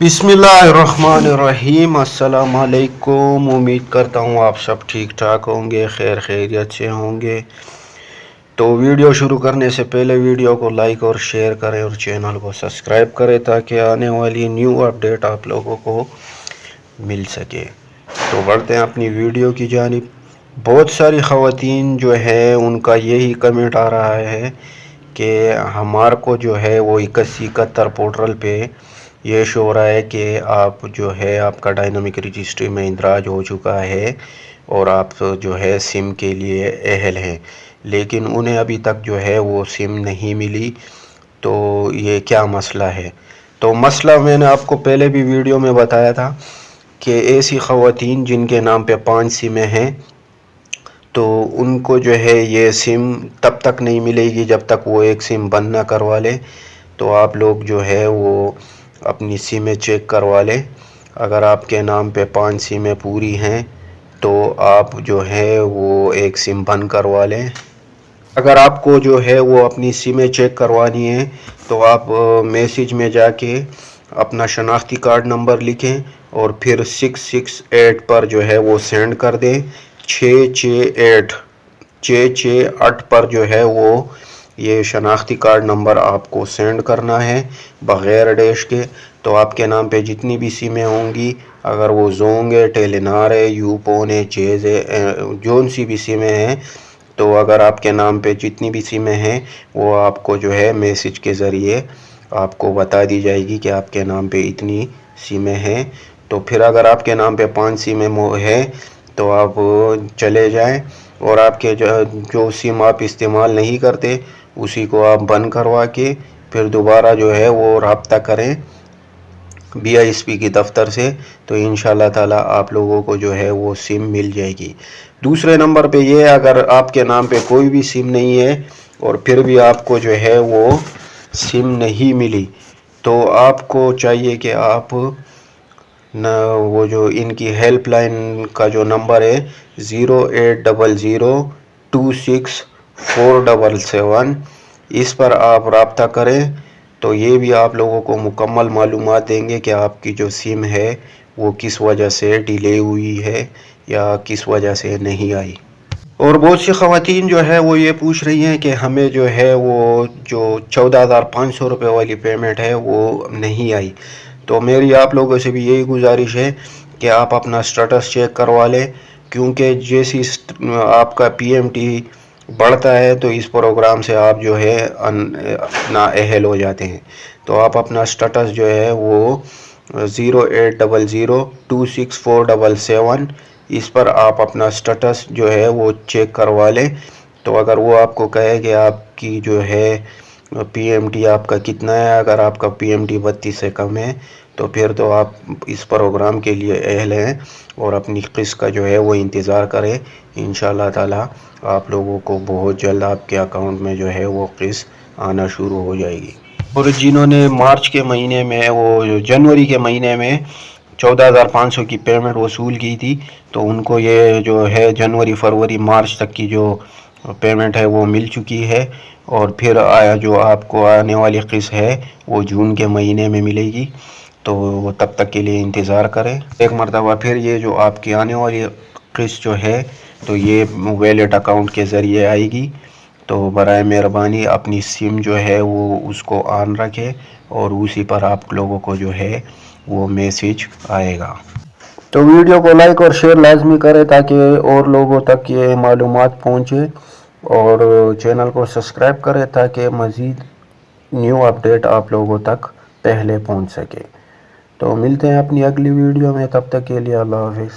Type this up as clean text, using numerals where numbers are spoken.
बिस्मिल्लाहिर्रहमानिर्रहीम। अस्सलाम वालेकुम। उम्मीद करता हूँ आप सब ठीक ठाक होंगे, खैर खैरियत से होंगे। तो वीडियो शुरू करने से पहले वीडियो को लाइक और शेयर करें और चैनल को सब्सक्राइब करें ताकि आने वाली न्यू अपडेट आप लोगों को मिल सके। तो बढ़ते हैं अपनी वीडियो की जानिब। बहुत सारी ख़वातीन जो है उनका यही कमेंट आ रहा है कि हमारे को जो है वो 8171 पोर्टल पे ये शो हो रहा है कि आप जो है आपका डायनामिक रजिस्ट्री में इंदराज हो चुका है और आप जो है सिम के लिए अहल हैं, लेकिन उन्हें अभी तक जो है वो सिम नहीं मिली। तो ये क्या मसला है? तो मसला मैंने आपको पहले भी वीडियो में बताया था कि ऐसी ख़वातीन जिनके नाम पे 5 सिमें हैं तो उनको जो है ये सिम तब तक नहीं मिलेगी जब तक वो एक सिम बंद ना करवा लें। तो आप लोग जो है वो अपनी सिमें चेक करवा लें। अगर आपके नाम पे 5 सिमें पूरी हैं तो आप जो है वो एक सिम बंद करवा लें। अगर आपको जो है वो अपनी सिमें चेक करवानी है तो आप मैसेज में जाके अपना शनाख्ती कार्ड नंबर लिखें और फिर 668 पर जो है वो सेंड कर दें। 668 पर जो है वो ये शनाख्ती कार्ड नंबर आपको सेंड करना है बग़ैर डैश के। तो आपके नाम पे जितनी भी सिमें होंगी, अगर वो जोंग है, टेलीनार है, यूपोन है, चेज़ है, जोन सी भी सिमें हैं, तो अगर आपके नाम पे जितनी भी सिमें हैं वो आपको जो है मैसेज के ज़रिए आपको बता दी जाएगी कि आपके नाम पे इतनी सिमें हैं। तो फिर अगर आपके नाम पे 5 सिमें है तो आप चले जाएं और आपके जो सिम आप इस्तेमाल नहीं करते उसी को आप बंद करवा के फिर दोबारा जो है वो रब्ता करें BISP की दफ्तर से। तो इंशाल्लाह ताला आप लोगों को जो है वो सिम मिल जाएगी। दूसरे नंबर पे ये, अगर आपके नाम पे कोई भी सिम नहीं है और फिर भी आपको जो है वो सिम नहीं मिली तो आपको चाहिए कि आप न वो जो इनकी हेल्पलाइन का जो नंबर है 0800264777, इस पर आप रब्ता करें। तो ये भी आप लोगों को मुकम्मल मालूमात देंगे कि आपकी जो सिम है वो किस वजह से डिले हुई है या किस वजह से नहीं आई। और बहुत सी ख़वातीन जो है वो ये पूछ रही हैं कि हमें जो है वो जो 14,500 रुपये वाली पेमेंट है वो नहीं आई। तो मेरी आप लोगों से भी यही गुजारिश है कि आप अपना स्टेटस चेक करवा लें, क्योंकि जैसी आपका PMT बढ़ता है तो इस प्रोग्राम से आप जो है नाअहल हो जाते हैं। तो आप अपना स्टेटस जो है वो 0800264777 इस पर आप अपना स्टेटस जो है वो चेक करवा लें। तो अगर वो आपको कहे कि आपकी जो है PMT आपका कितना है, अगर आपका PMT 32 से कम है तो फिर तो आप इस प्रोग्राम के लिए अहल हैं और अपनी किस्त का जो है वो इंतज़ार करें। इंशाल्लाह ताला आप लोगों को बहुत जल्द आपके अकाउंट में जो है वो किस्त आना शुरू हो जाएगी। और जिन्होंने मार्च के महीने में वो जनवरी के महीने में 14,500 की पेमेंट वसूल की थी तो उनको ये जो है जनवरी फरवरी मार्च तक की जो पेमेंट है वो मिल चुकी है। और फिर आया जो आपको आने वाली किस्त है वो जून के महीने में मिलेगी। तो वो तब तक के लिए इंतज़ार करें। एक मरतबा फिर ये जो आपकी आने वाली किस्त जो है तो ये वैलेट अकाउंट के ज़रिए आएगी। तो बराए मेहरबानी अपनी सिम जो है वो उसको ऑन रखें और उसी पर आप लोगों को जो है वो मैसेज आएगा। तो वीडियो को लाइक और शेयर लाजमी करें ताकि और लोगों तक ये मालूमात पहुँचे, और चैनल को सब्सक्राइब करें ताकि मज़ीद न्यू अपडेट आप लोगों तक पहले पहुँच सके। तो मिलते हैं अपनी अगली वीडियो में, तब तक के लिए अल्लाह हाफ़िज़।